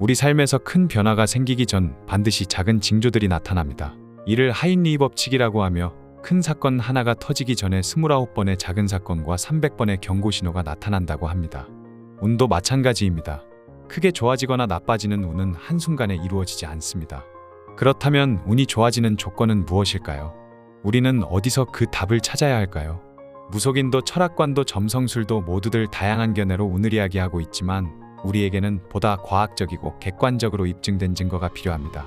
우리 삶에서 큰 변화가 생기기 전 반드시 작은 징조들이 나타납니다. 이를 하인리 법칙이라고 하며 큰 사건 하나가 터지기 전에 29번의 작은 사건과 300번의 경고 신호가 나타난다고 합니다. 운도 마찬가지입니다. 크게 좋아지거나 나빠지는 운은 한순간에 이루어지지 않습니다. 그렇다면 운이 좋아지는 조건은 무엇일까요? 우리는 어디서 그 답을 찾아야 할까요? 무속인도 철학관도 점성술도 모두들 다양한 견해로 운을 이야기하고 있지만 우리에게는 보다 과학적이고 객관적으로 입증된 증거가 필요합니다.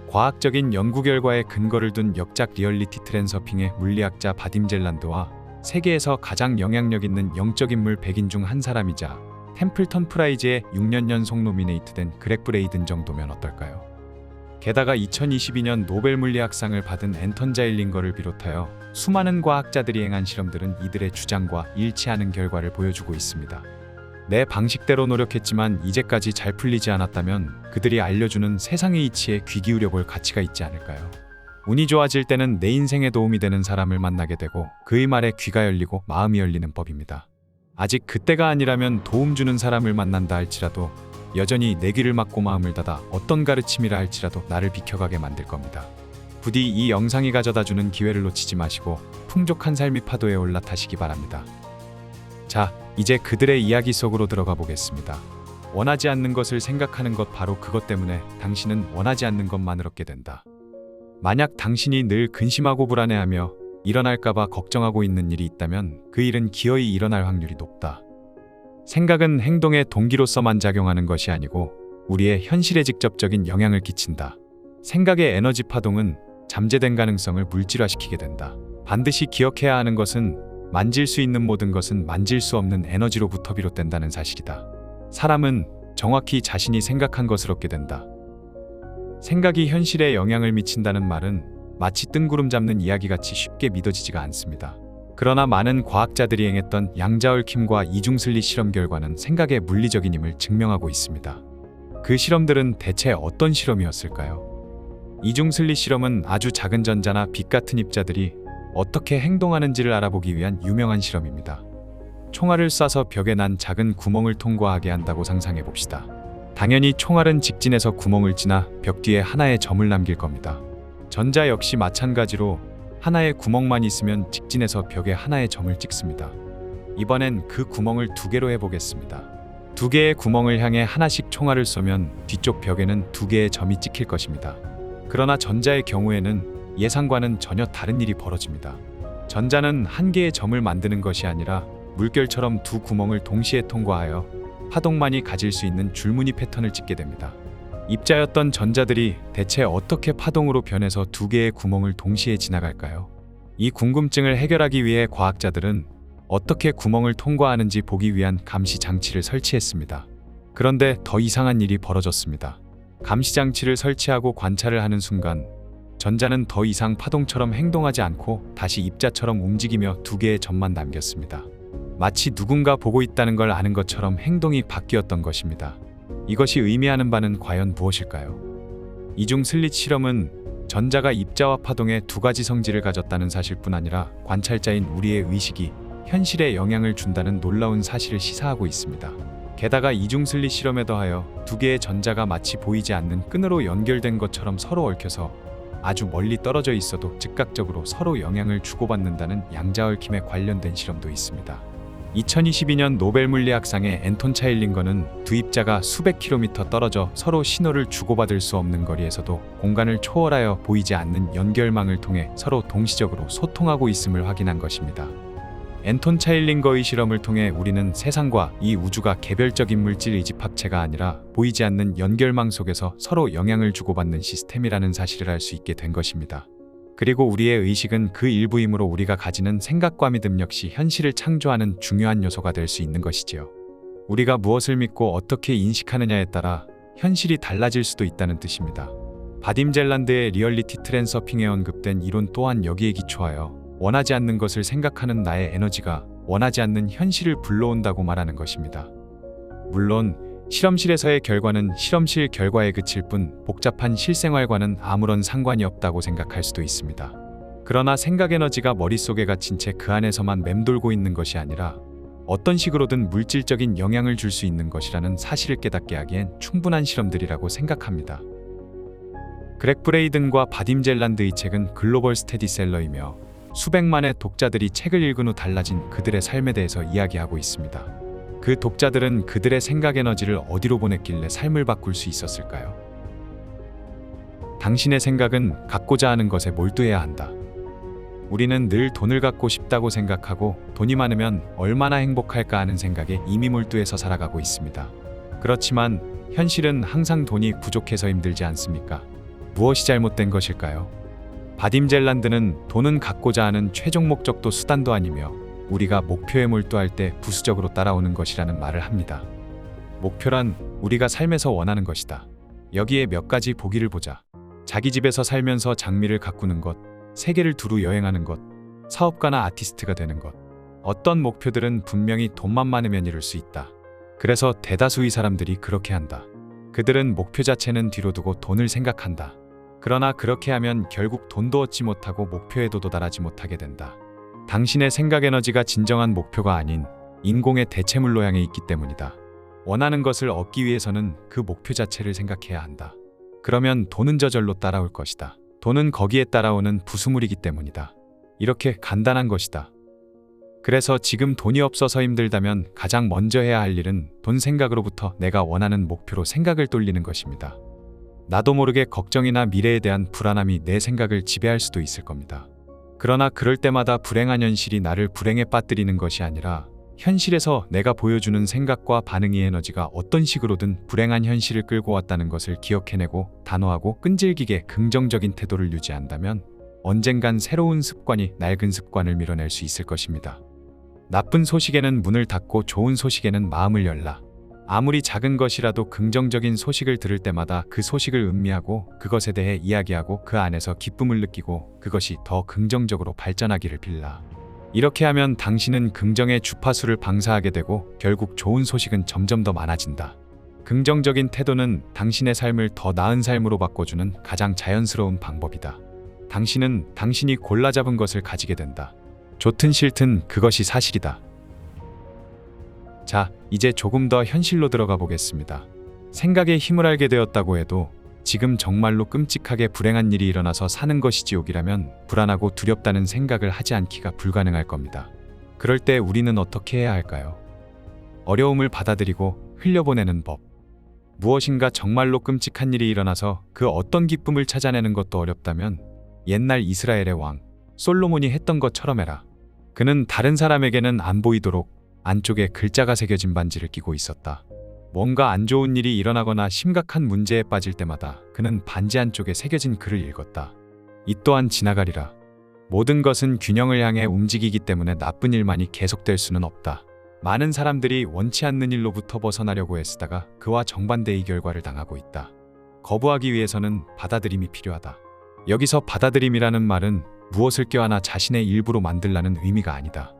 과학적인 연구 결과에 근거를 둔 역작 리얼리티 트랜서핑의 물리학자 바딤 젤란드와 세계에서 가장 영향력 있는 영적 인물 100인 중 한 사람이자 템플턴 프라이즈의 6년 연속 노미네이트된 그렉 브레이든 정도면 어떨까요? 게다가 2022년 노벨 물리학상을 받은 앤턴 자일링거를 비롯하여 수많은 과학자들이 행한 실험들은 이들의 주장과 일치하는 결과를 보여주고 있습니다. 내 방식대로 노력했지만 이제까지 잘 풀리지 않았다면 그들이 알려주는 세상의 이치에 귀 기울여 볼 가치가 있지 않을까요? 운이 좋아질 때는 내 인생에 도움이 되는 사람을 만나게 되고 그의 말에 귀가 열리고 마음이 열리는 법입니다. 아직 그때가 아니라면 도움 주는 사람을 만난다 할지라도 여전히 내 귀를 막고 마음을 닫아 어떤 가르침이라 할지라도 나를 비켜가게 만들 겁니다. 부디 이 영상이 가져다주는 기회를 놓치지 마시고 풍족한 삶의 파도에 올라타시기 바랍니다. 자, 이제 그들의 이야기 속으로 들어가 보겠습니다. 원하지 않는 것을 생각하는 것, 바로 그것 때문에 당신은 원하지 않는 것만 얻게 된다. 만약 당신이 늘 근심하고 불안해하며 일어날까봐 걱정하고 있는 일이 있다면 그 일은 기어이 일어날 확률이 높다. 생각은 행동의 동기로서만 작용하는 것이 아니고 우리의 현실에 직접적인 영향을 끼친다. 생각의 에너지 파동은 잠재된 가능성을 물질화시키게 된다. 반드시 기억해야 하는 것은 만질 수 있는 모든 것은 만질 수 없는 에너지로부터 비롯된다는 사실이다. 사람은 정확히 자신이 생각한 것을 얻게 된다. 생각이 현실에 영향을 미친다는 말은 마치 뜬구름 잡는 이야기같이 쉽게 믿어지지가 않습니다. 그러나 많은 과학자들이 행했던 양자얽힘과 이중슬릿 실험 결과는 생각의 물리적인 힘을 증명하고 있습니다. 그 실험들은 대체 어떤 실험이었을까요? 이중슬릿 실험은 아주 작은 전자나 빛 같은 입자들이 어떻게 행동하는지를 알아보기 위한 유명한 실험입니다. 총알을 쏴서 벽에 난 작은 구멍을 통과하게 한다고 상상해 봅시다. 당연히 총알은 직진해서 구멍을 지나 벽 뒤에 하나의 점을 남길 겁니다. 전자 역시 마찬가지로 하나의 구멍만 있으면 직진해서 벽에 하나의 점을 찍습니다. 이번엔 그 구멍을 2개로 해보겠습니다. 2개의 구멍을 향해 하나씩 총알을 쏘면 뒤쪽 벽에는 2개의 점이 찍힐 것입니다. 그러나 전자의 경우에는 예상과는 전혀 다른 일이 벌어집니다. 전자는 한 개의 점을 만드는 것이 아니라 물결처럼 2 구멍을 동시에 통과하여 파동만이 가질 수 있는 줄무늬 패턴을 찍게 됩니다. 입자였던 전자들이 대체 어떻게 파동으로 변해서 2개의 구멍을 동시에 지나갈까요? 이 궁금증을 해결하기 위해 과학자들은 어떻게 구멍을 통과하는지 보기 위한 감시 장치를 설치했습니다. 그런데 더 이상한 일이 벌어졌습니다. 감시 장치를 설치하고 관찰을 하는 순간 전자는 더 이상 파동처럼 행동하지 않고 다시 입자처럼 움직이며 2개의 점만 남겼습니다. 마치 누군가 보고 있다는 걸 아는 것처럼 행동이 바뀌었던 것입니다. 이것이 의미하는 바는 과연 무엇일까요? 이중 슬릿 실험은 전자가 입자와 파동의 2가지 성질을 가졌다는 사실뿐 아니라 관찰자인 우리의 의식이 현실에 영향을 준다는 놀라운 사실을 시사하고 있습니다. 게다가 이중 슬릿 실험에 더하여 2개의 전자가 마치 보이지 않는 끈으로 연결된 것처럼 서로 얽혀서 아주 멀리 떨어져 있어도 즉각적으로 서로 영향을 주고받는다는 양자얽힘에 관련된 실험도 있습니다. 2022년 노벨 물리학상의 앤톤 차일링거는 2 입자가 수백 킬로미터 떨어져 서로 신호를 주고받을 수 없는 거리에서도 공간을 초월하여 보이지 않는 연결망을 통해 서로 동시적으로 소통하고 있음을 확인한 것입니다. 앤톤 차일링거의 실험을 통해 우리는 세상과 이 우주가 개별적인 물질 의집합체가 아니라 보이지 않는 연결망 속에서 서로 영향을 주고받는 시스템이라는 사실을 알 수 있게 된 것입니다. 그리고 우리의 의식은 그 일부이므로 우리가 가지는 생각과 믿음 역시 현실을 창조하는 중요한 요소가 될 수 있는 것이지요. 우리가 무엇을 믿고 어떻게 인식하느냐에 따라 현실이 달라질 수도 있다는 뜻입니다. 바딤 젤란드의 리얼리티 트랜서핑에 언급된 이론 또한 여기에 기초하여 원하지 않는 것을 생각하는 나의 에너지가 원하지 않는 현실을 불러온다고 말하는 것입니다. 물론 실험실에서의 결과는 실험실 결과에 그칠 뿐 복잡한 실생활과는 아무런 상관이 없다고 생각할 수도 있습니다. 그러나 생각 에너지가 머릿속에 갇힌 채 그 안에서만 맴돌고 있는 것이 아니라 어떤 식으로든 물질적인 영향을 줄 수 있는 것이라는 사실을 깨닫게 하기엔 충분한 실험들이라고 생각합니다. 그렉 브레이든과 바딤 젤란드의 책은 글로벌 스테디셀러이며 수백만의 독자들이 책을 읽은 후 달라진 그들의 삶에 대해서 이야기하고 있습니다. 그 독자들은 그들의 생각 에너지를 어디로 보냈길래 삶을 바꿀 수 있었을까요? 당신의 생각은 갖고자 하는 것에 몰두해야 한다. 우리는 늘 돈을 갖고 싶다고 생각하고 돈이 많으면 얼마나 행복할까 하는 생각에 이미 몰두해서 살아가고 있습니다. 그렇지만 현실은 항상 돈이 부족해서 힘들지 않습니까? 무엇이 잘못된 것일까요? 바딤 젤란드는 돈은 갖고자 하는 최종 목적도 수단도 아니며 우리가 목표에 몰두할 때 부수적으로 따라오는 것이라는 말을 합니다. 목표란 우리가 삶에서 원하는 것이다. 여기에 몇 가지 보기를 보자. 자기 집에서 살면서 장미를 가꾸는 것, 세계를 두루 여행하는 것, 사업가나 아티스트가 되는 것. 어떤 목표들은 분명히 돈만 많으면 이룰 수 있다. 그래서 대다수의 사람들이 그렇게 한다. 그들은 목표 자체는 뒤로 두고 돈을 생각한다. 그러나 그렇게 하면 결국 돈도 얻지 못하고 목표에도 도달하지 못하게 된다. 당신의 생각 에너지가 진정한 목표가 아닌 인공의 대체물로 향해 있기 때문이다. 원하는 것을 얻기 위해서는 그 목표 자체를 생각해야 한다. 그러면 돈은 저절로 따라올 것이다. 돈은 거기에 따라오는 부수물이기 때문이다. 이렇게 간단한 것이다. 그래서 지금 돈이 없어서 힘들다면 가장 먼저 해야 할 일은 돈 생각으로부터 내가 원하는 목표로 생각을 돌리는 것입니다. 나도 모르게 걱정이나 미래에 대한 불안함이 내 생각을 지배할 수도 있을 겁니다. 그러나 그럴 때마다 불행한 현실이 나를 불행에 빠뜨리는 것이 아니라 현실에서 내가 보여주는 생각과 반응의 에너지가 어떤 식으로든 불행한 현실을 끌고 왔다는 것을 기억해내고 단호하고 끈질기게 긍정적인 태도를 유지한다면 언젠간 새로운 습관이 낡은 습관을 밀어낼 수 있을 것입니다. 나쁜 소식에는 문을 닫고 좋은 소식에는 마음을 열라. 아무리 작은 것이라도 긍정적인 소식을 들을 때마다 그 소식을 음미하고 그것에 대해 이야기하고 그 안에서 기쁨을 느끼고 그것이 더 긍정적으로 발전하기를 빌라. 이렇게 하면 당신은 긍정의 주파수를 방사하게 되고 결국 좋은 소식은 점점 더 많아진다. 긍정적인 태도는 당신의 삶을 더 나은 삶으로 바꿔주는 가장 자연스러운 방법이다. 당신은 당신이 골라 잡은 것을 가지게 된다. 좋든 싫든 그것이 사실이다. 자, 이제 조금 더 현실로 들어가 보겠습니다. 생각에 힘을 알게 되었다고 해도 지금 정말로 끔찍하게 불행한 일이 일어나서 사는 것이 지옥이라면 불안하고 두렵다는 생각을 하지 않기가 불가능할 겁니다. 그럴 때 우리는 어떻게 해야 할까요? 어려움을 받아들이고 흘려보내는 법. 무엇인가 정말로 끔찍한 일이 일어나서 그 어떤 기쁨을 찾아내는 것도 어렵다면 옛날 이스라엘의 왕 솔로몬이 했던 것처럼 해라. 그는 다른 사람에게는 안 보이도록 안쪽에 글자가 새겨진 반지를 끼고 있었다. 뭔가 안 좋은 일이 일어나거나 심각한 문제에 빠질 때마다 그는 반지 안쪽에 새겨진 글을 읽었다. 이 또한 지나가리라. 모든 것은 균형을 향해 움직이기 때문에 나쁜 일만이 계속될 수는 없다. 많은 사람들이 원치 않는 일로부터 벗어나려고 애쓰다가 그와 정반대의 결과를 당하고 있다. 거부하기 위해서는 받아들임이 필요하다. 여기서 받아들임이라는 말은 무엇을 껴안아 자신의 일부로 만들라는 의미가 아니다.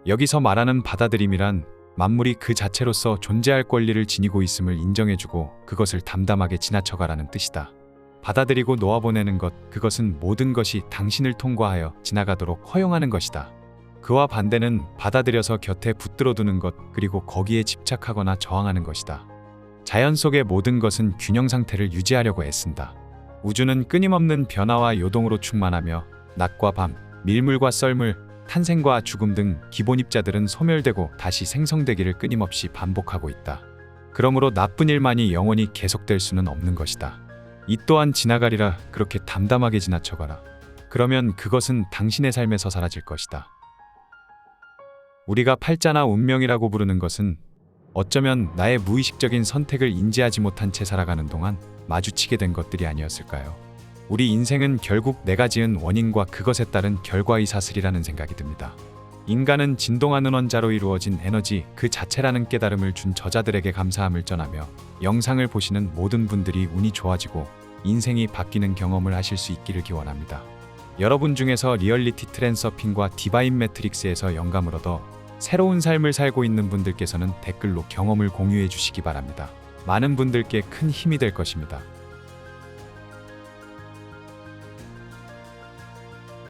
여기서 말하는 받아들임이란 만물이 그 자체로서 존재할 권리를 지니고 있음을 인정해주고 그것을 담담하게 지나쳐가라는 뜻이다. 받아들이고 놓아보내는 것, 그것은 모든 것이 당신을 통과하여 지나가도록 허용하는 것이다. 그와 반대는 받아들여서 곁에 붙들어두는 것, 그리고 거기에 집착하거나 저항하는 것이다. 자연 속의 모든 것은 균형 상태를 유지하려고 애쓴다. 우주는 끊임없는 변화와 요동으로 충만하며 낮과 밤, 밀물과 썰물, 탄생과 죽음 등 기본 입자들은 소멸되고 다시 생성되기를 끊임없이 반복하고 있다. 그러므로 나쁜 일만이 영원히 계속될 수는 없는 것이다. 이 또한 지나가리라. 그렇게 담담하게 지나쳐가라. 그러면 그것은 당신의 삶에서 사라질 것이다. 우리가 팔자나 운명이라고 부르는 것은 어쩌면 나의 무의식적인 선택을 인지하지 못한 채 살아가는 동안 마주치게 된 것들이 아니었을까요? 우리 인생은 결국 내가 지은 원인과 그것에 따른 결과의 사슬이라는 생각이 듭니다. 인간은 진동하는 원자로 이루어진 에너지 그 자체라는 깨달음을 준 저자들에게 감사함을 전하며 영상을 보시는 모든 분들이 운이 좋아지고 인생이 바뀌는 경험을 하실 수 있기를 기원합니다. 여러분 중에서 리얼리티 트랜서핑과 디바인 매트릭스에서 영감을 얻어 새로운 삶을 살고 있는 분들께서는 댓글로 경험을 공유해 주시기 바랍니다. 많은 분들께 큰 힘이 될 것입니다.